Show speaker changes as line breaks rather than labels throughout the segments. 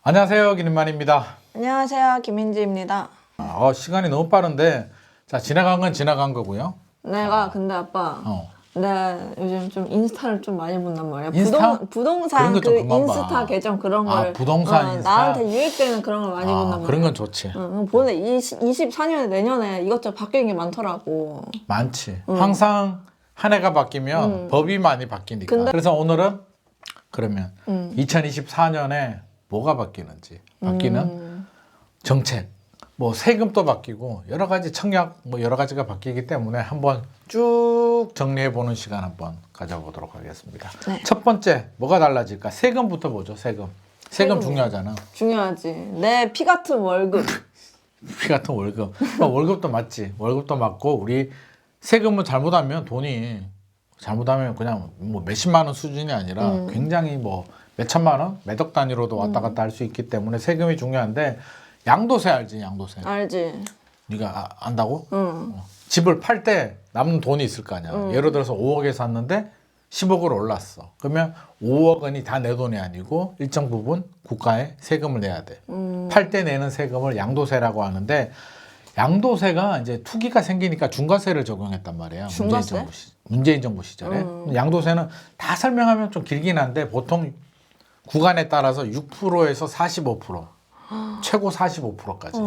안녕하세요, 김인만입니다.
안녕하세요, 김민지입니다.
시간이 너무 빠른데, 자, 지나간 건 지나간 거고요.
내가 근데 아빠, 내가 요즘 좀 인스타를 좀 많이 본단 말이야.
인스타?
부동산
그런
그
거좀 그만
인스타
봐.
계정 그런 걸
부동산 인스타?
나한테 유익되는 그런 걸 많이 본단 말이야.
그런 건 좋지.
보는데 24년에 내년에 이것저것 바뀌는 게 많더라고.
많지. 항상 한 해가 바뀌면 법이 많이 바뀌니까. 그래서 오늘은 그러면 2024년에 뭐가 바뀌는지, 바뀌는 정책, 뭐 세금도 바뀌고 여러 가지 청약 뭐 여러 가지가 바뀌기 때문에 한번 쭉 정리해 보는 시간 한번 가져보도록 하겠습니다.
네.
첫 번째 뭐가 달라질까? 세금부터 보죠. 세금 중요하잖아.
중요하지. 내 피 같은 월급.
피 같은 월급. 월급도 맞지. 월급도 맞고 우리 세금을 잘못하면 돈이 잘못하면 그냥 뭐 몇십만 원 수준이 아니라 굉장히 뭐 몇천만 원, 몇억 단위로도 왔다 갔다 할 수 있기 때문에 세금이 중요한데 양도세 알지? 양도세.
알지?
네가 안다고?
응.
집을 팔 때 남는 돈이 있을 거 아니야. 예를 들어서 5억에 샀는데 10억으로 올랐어. 그러면 5억 원이 다 내 돈이 아니고 일정 부분 국가에 세금을 내야 돼. 팔 때 내는 세금을 양도세라고 하는데 양도세가 이제 투기가 생기니까 중과세를 적용했단 말이에요.
중과세?
문재인 정부 시절에. 양도세는 다 설명하면 좀 길긴 한데 보통 구간에 따라서 6%에서 45%, 최고 45%까지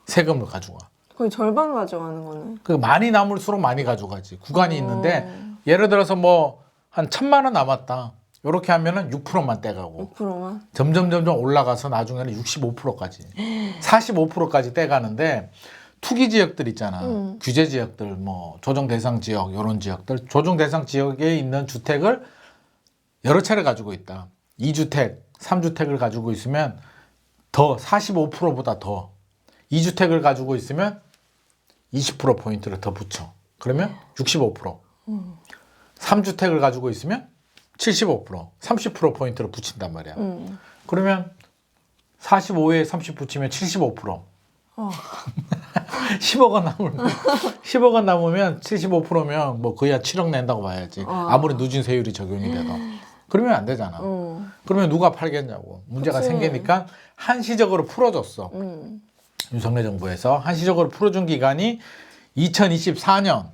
세금을 가져가.
거의 절반 가져가는 거네.
그 많이 남을수록 많이 가져가지. 구간이 있는데 예를 들어서 뭐 한 1,000만 원 남았다. 이렇게 하면은 6%만 떼가고
6%만?
점점 올라가서 나중에는 65%까지 45%까지 떼가는데 투기 지역들 있잖아. 규제 지역들 뭐 조정 대상 지역 이런 지역들 조정 대상 지역에 있는 주택을 여러 채를 가지고 있다. 2주택, 3주택을 가지고 있으면 더 45%보다 더 2주택을 가지고 있으면 20% 포인트를 더 붙여. 그러면 65%. 3주택을 가지고 있으면 75%, 30% 포인트를 붙인단 말이야. 그러면 45에 30 붙이면 75%. 10억 원 남으면 10억 원 남으면 75%면 뭐 거의 한 7억 낸다고 봐야지. 아무리 누진 세율이 적용이 돼도. 그러면 안 되잖아. 그러면 누가 팔겠냐고. 문제가
그치.
생기니까 한시적으로 풀어줬어. 윤석열 정부에서 한시적으로 풀어준 기간이 2024년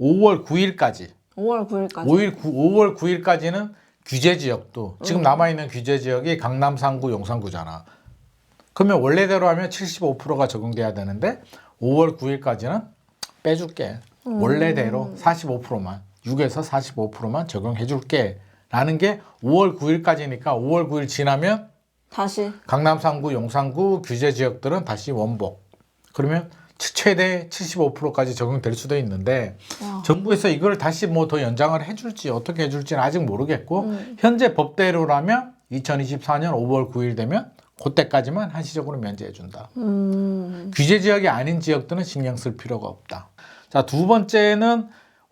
5월 9일까지.
5월 9일까지.
5월 9일까지는 규제 지역도 지금 남아있는 규제 지역이 강남, 상구, 용산구잖아. 그러면 원래대로 하면 75%가 적용돼야 되는데 5월 9일까지는 빼줄게. 원래대로 45%만 6에서 45%만 적용해줄게. 라는 게 5월 9일까지니까 5월 9일 지나면
다시.
강남, 상구, 용산구 규제 지역들은 다시 원복. 그러면 최대 75%까지 적용될 수도 있는데 정부에서 이걸 다시 뭐 더 연장을 해줄지 어떻게 해줄지는 아직 모르겠고 현재 법대로라면 2024년 5월 9일 되면 그때까지만 한시적으로 면제해준다. 규제 지역이 아닌 지역들은 신경 쓸 필요가 없다. 자, 두 번째는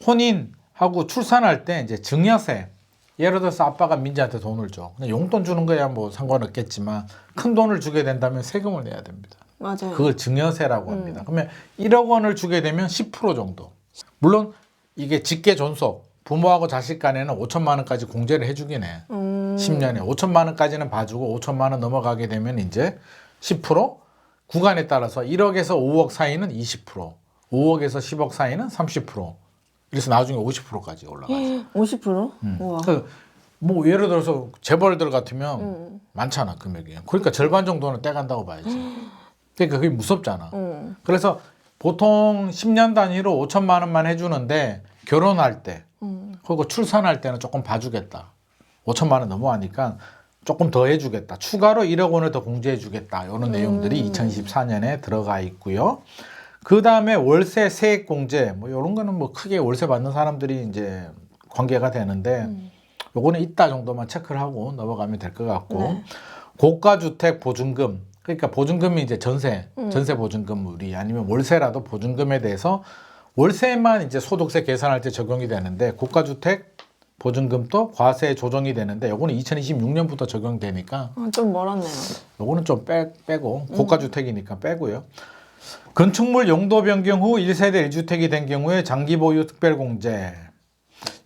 혼인하고 출산할 때 이제 증여세. 예를 들어서 아빠가 민지한테 돈을 줘. 그냥 용돈 주는 거야 뭐 상관없겠지만 큰 돈을 주게 된다면 세금을 내야 됩니다.
맞아요.
그걸 증여세라고 합니다. 그러면 1억 원을 주게 되면 10% 정도. 물론 이게 직계 존속, 부모하고 자식 간에는 5천만 원까지 공제를 해주긴 해. 10년에 5천만 원까지는 봐주고 5천만 원 넘어가게 되면 이제 10%, 구간에 따라서 1억에서 5억 사이는 20%, 5억에서 10억 사이는 30%. 그래서 나중에 50%까지 올라가요.
50%? 우와.
뭐 예를 들어서 재벌들 같으면 많잖아 금액이. 그러니까 절반 정도는 떼간다고 봐야지. 그러니까 그게 무섭잖아. 그래서 보통 10년 단위로 5천만 원만 해주는데 결혼할 때 그리고 출산할 때는 조금 봐주겠다. 5천만 원 넘어가니까 조금 더 해주겠다. 추가로 1억 원을 더 공제해주겠다. 이런 내용들이 2024년에 들어가 있고요. 그 다음에 월세 세액 공제 뭐 이런 거는 뭐 크게 월세 받는 사람들이 이제 관계가 되는데 요거는 이따 정도만 체크를 하고 넘어가면 될 것 같고
네.
고가주택 보증금 그러니까 보증금이 이제 전세 보증금물이 아니면 월세라도 보증금에 대해서 월세만 이제 소득세 계산할 때 적용이 되는데 고가주택 보증금도 과세 조정이 되는데 요거는 2026년부터 적용되니까
좀 멀었네요.
요거는 좀 빼고 고가주택이니까 빼고요. 건축물 용도 변경 후 1세대 1주택이 된 경우에 장기 보유 특별공제.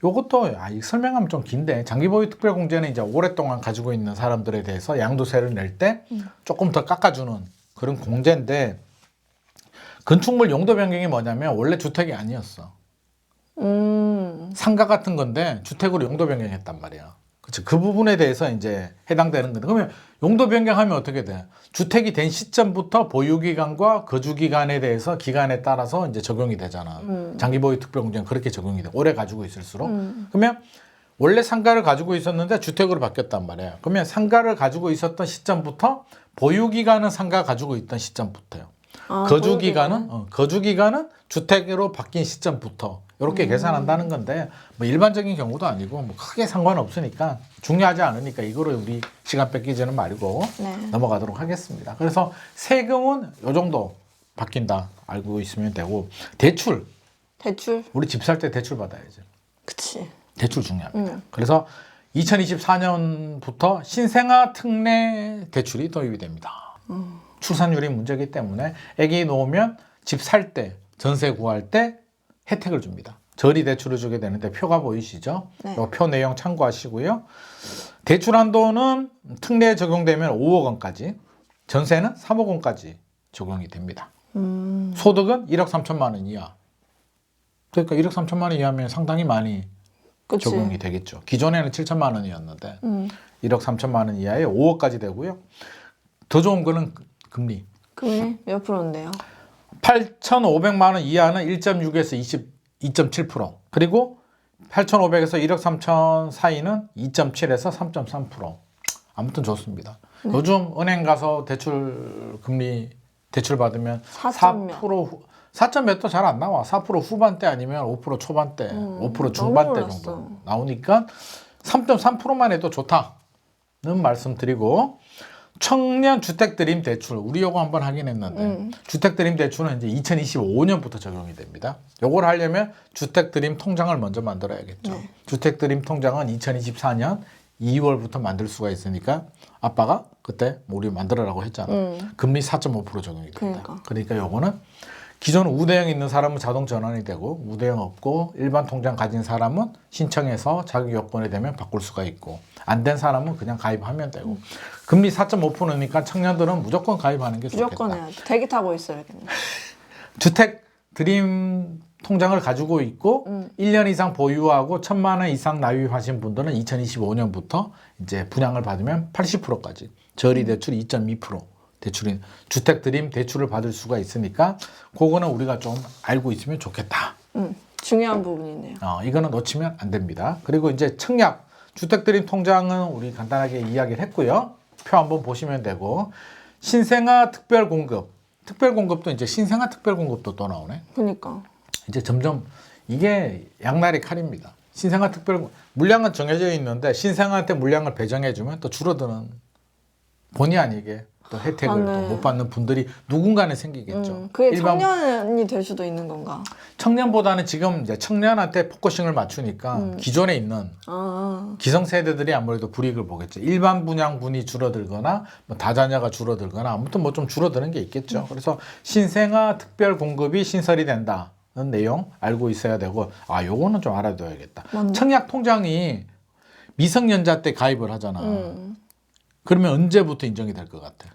요것도 이 설명하면 좀 긴데 장기보유 특별공제는 이제 오랫동안 가지고 있는 사람들에 대해서 양도세를 낼 때 조금 더 깎아주는 그런 공제인데 건축물 용도 변경이 뭐냐면 원래 주택이 아니었어. 상가 같은 건데 주택으로 용도 변경했단 말이야. 그렇지. 그 부분에 대해서 이제 해당되는 건데 그러면 용도 변경하면 어떻게 돼? 주택이 된 시점부터 보유 기간과 거주 기간에 대해서 기간에 따라서 이제 적용이 되잖아. 장기 보유 특별 공제는 그렇게 적용이 돼. 오래 가지고 있을수록. 그러면 원래 상가를 가지고 있었는데 주택으로 바뀌었단 말이야. 그러면 상가를 가지고 있었던 시점부터 보유 기간은 상가 가지고 있던 시점부터요. 거주 기간은 주택으로 바뀐 시점부터 이렇게 계산한다는 건데 뭐 일반적인 경우도 아니고 뭐 크게 상관없으니까 중요하지 않으니까 이거를 우리 시간 뺏기지는 말고 넘어가도록 하겠습니다. 그래서 세금은 요 정도 바뀐다 알고 있으면 되고 대출 우리 집 살 때 대출 받아야죠.
그치.
대출 중요합니다. 그래서 2024년부터 신생아 특례 대출이 도입이 됩니다. 출산율이 문제이기 때문에 아기 놓으면 집 살 때, 전세 구할 때 혜택을 줍니다. 저리 대출을 주게 되는데 표가 보이시죠?
네.
표 내용 참고하시고요. 대출 한도는 특례에 적용되면 5억 원까지, 전세는 3억 원까지 적용이 됩니다. 소득은 1억 3천만 원 이하. 그러니까 1억 3천만 원 이하면 상당히 많이
그치.
적용이 되겠죠. 기존에는 7천만 원이었는데 1억 3천만 원 이하에 5억까지 되고요. 더 좋은 거는 금리.
금리 몇 프로인데요?
8,500만 원 이하는 1.6에서 2.7%. 그리고 8,500에서 1억 3천 사이는 2.7에서 3.3%. 아무튼 좋습니다. 요즘 은행 가서 대출 금리 대출 받으면 4% 몇도 잘 안 나와. 4% 후반대 아니면 5% 초반대, 5% 중반대 정도 나오니까 3.3%만 해도 좋다는 말씀드리고 청년 주택 드림 대출 우리 요거 한번 하긴 했는데 주택 드림 대출은 이제 2025년부터 적용이 됩니다. 요걸 하려면 주택 드림 통장을 먼저 만들어야겠죠. 주택 드림 통장은 2024년 2월부터 만들 수가 있으니까 아빠가 그때 우리 만들어라고 했잖아. 금리 4.5% 적용이 됩니다. 그러니까 요거는 기존 우대형 있는 사람은 자동 전환이 되고 우대형 없고 일반 통장 가진 사람은 신청해서 자기 요건이 되면 바꿀 수가 있고 안 된 사람은 그냥 가입하면 되고 금리 4.5%니까 청년들은 무조건 가입하는 게 좋겠다.
무조건 해야 돼. 대기 타고 있어야겠네.
주택 드림 통장을 가지고 있고 1년 이상 보유하고 1,000만 원 이상 납입하신 분들은 2025년부터 이제 분양을 받으면 80%까지 저리 대출 2.2% 대출인 주택 드림 대출을 받을 수가 있으니까 그거는 우리가 좀 알고 있으면 좋겠다.
중요한 부분이네요.
이거는 놓치면 안 됩니다. 그리고 이제 청약 주택 드림 통장은 우리 간단하게 이야기를 했고요. 표 한번 보시면 되고 신생아 특별 공급 특별 공급도 이제 신생아 특별 공급도 또 나오네.
그러니까
이제 점점 이게 양날의 칼입니다. 신생아 특별 물량은 정해져 있는데 신생아한테 물량을 배정해주면 또 줄어드는 본의 아니게 또 혜택을 또 못 받는 분들이 누군가는 생기겠죠.
그게 청년이 될 수도 있는 건가?
청년보다는 지금 이제 청년한테 포커싱을 맞추니까 기존에 있는 기성세대들이 아무래도 불이익을 보겠죠. 일반 분양분이 줄어들거나 뭐 다자녀가 줄어들거나 아무튼 뭐 좀 줄어드는 게 있겠죠. 그래서 신생아 특별 공급이 신설이 된다는 내용 알고 있어야 되고 요거는 좀 알아둬야겠다. 청약 통장이 미성년자 때 가입을 하잖아. 그러면 언제부터 인정이 될 것 같아?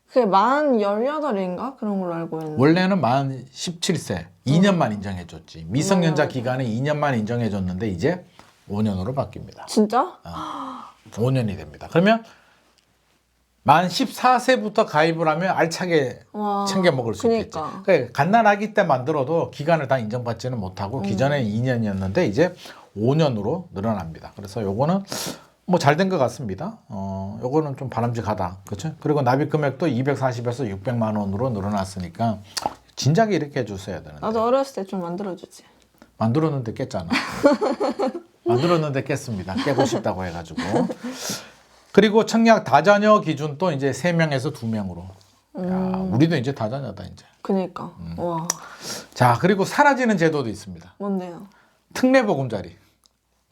그게 만 18인가? 그런 걸로 알고 있는데.
원래는 만 17세 2년만 인정해줬지. 미성년자 기간에 2년만 인정해줬는데 이제 5년으로 바뀝니다.
진짜?
5년이 됩니다. 그러면 만 14세부터 가입을 하면 알차게 챙겨 먹을 수 있겠지. 그러니까 갓난아기 때 만들어도 기간을 다 인정받지는 못하고 기존에 2년이었는데 이제 5년으로 늘어납니다. 그래서 요거는 뭐 잘 된 것 같습니다. 요거는 좀 바람직하다. 그렇죠? 그리고 납입 금액도 240에서 600만 원으로 늘어났으니까 진작에 이렇게 해줬어야 되는데.
나도 어렸을 때 좀 만들어주지.
만들었는데 깼잖아. 만들었는데 깼습니다. 깨고 싶다고 해가지고. 그리고 청약 다자녀 기준도 이제 3명에서 2명으로. 야, 우리도 이제 다자녀다 이제.
그니까. 와.
자, 그리고 사라지는 제도도 있습니다.
뭔데요?
특례보금자리.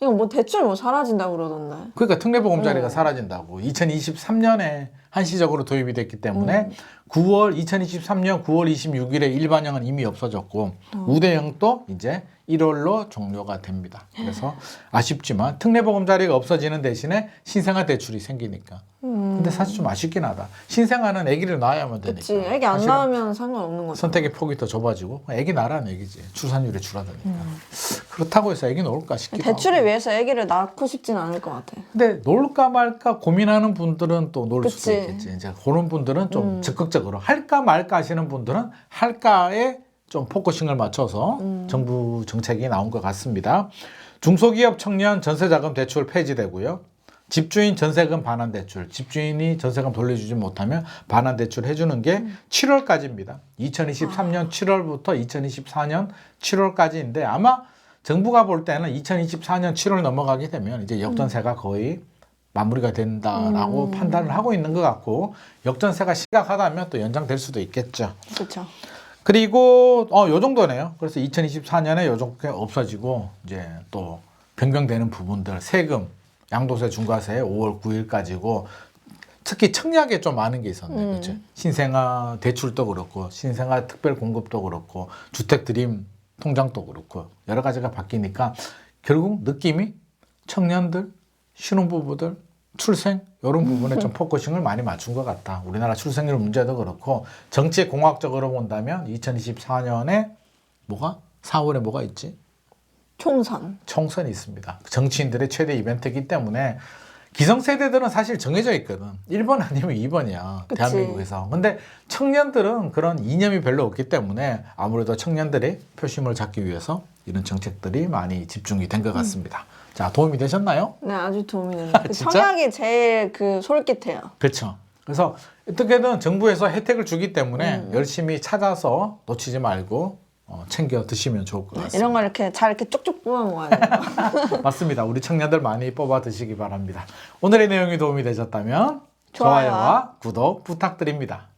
이거 뭐 대출 뭐 사라진다고 그러던데.
그러니까 특례보금자리가 사라진다고. 2023년에 한시적으로 도입이 됐기 때문에 2023년 9월 26일에 일반형은 이미 없어졌고 우대형도 이제 1월로 종료가 됩니다. 그래서 아쉽지만 특례보금자리가 없어지는 대신에 신생아 대출이 생기니까. 근데 사실 좀 아쉽긴 하다. 신생아는 아기를 낳아야만 되니까.
그치. 애기 안 낳으면 상관없는 거죠.
선택의 폭이 더 좁아지고 애기 낳으라는 얘기지. 출산율이 줄어드니까. 그렇다고 해서 애기 놓을까 싶기도 하고.
대출을 위해서 애기를 낳고 싶진 않을 것 같아.
근데 놓을까 말까 고민하는 분들은 또 놓을 수도
그치.
있겠지. 이제 그런 분들은 좀 적극적으로 할까 말까 하시는 분들은 할까에 좀 포커싱을 맞춰서 정부 정책이 나온 것 같습니다. 중소기업 청년 전세자금 대출 폐지되고요. 집주인 전세금 반환 대출, 집주인이 전세금 돌려주지 못하면 반환 대출 해주는 게 7월까지입니다. 2023년 7월부터 2024년 7월까지인데 아마 정부가 볼 때는 2024년 7월 넘어가게 되면 이제 역전세가 거의 마무리가 된다라고 판단을 하고 있는 것 같고 역전세가 심각하다면 또 연장될 수도 있겠죠.
그렇죠.
그리고 요 정도네요. 그래서 2024년에 요 정도 없어지고 이제 또 변경되는 부분들 세금 양도세 중과세 5월 9일까지고 특히 청약에 좀 많은 게 있었네. 그렇죠? 신생아 대출도 그렇고 신생아 특별 공급도 그렇고 주택 드림 통장도 그렇고 여러 가지가 바뀌니까 결국 느낌이 청년들, 신혼부부들, 출생 이런 부분에 좀 포커싱을 많이 맞춘 것 같다. 우리나라 출생률 문제도 그렇고 정치 공학적으로 본다면 2024년에 4월에 뭐가 있지? 총선이 있습니다. 정치인들의 최대 이벤트이기 때문에 기성세대들은 사실 정해져 있거든. 1번 아니면 2번이야.
그치.
대한민국에서. 근데 청년들은 그런 이념이 별로 없기 때문에 아무래도 청년들의 표심을 잡기 위해서 이런 정책들이 많이 집중이 된 것 같습니다. 자, 도움이 되셨나요?
네, 아주 도움이 돼요.
진짜?
청약이 제일 솔깃해요.
그렇죠. 그래서 어떻게든 정부에서 혜택을 주기 때문에 열심히 찾아서 놓치지 말고 챙겨 드시면 좋을 것 같습니다.
이런 걸 이렇게 잘 이렇게 쪽쪽 뽑아 먹어야 돼요.
맞습니다. 우리 청년들 많이 뽑아 드시기 바랍니다. 오늘의 내용이 도움이 되셨다면
좋아요와
좋아요와 구독 부탁드립니다.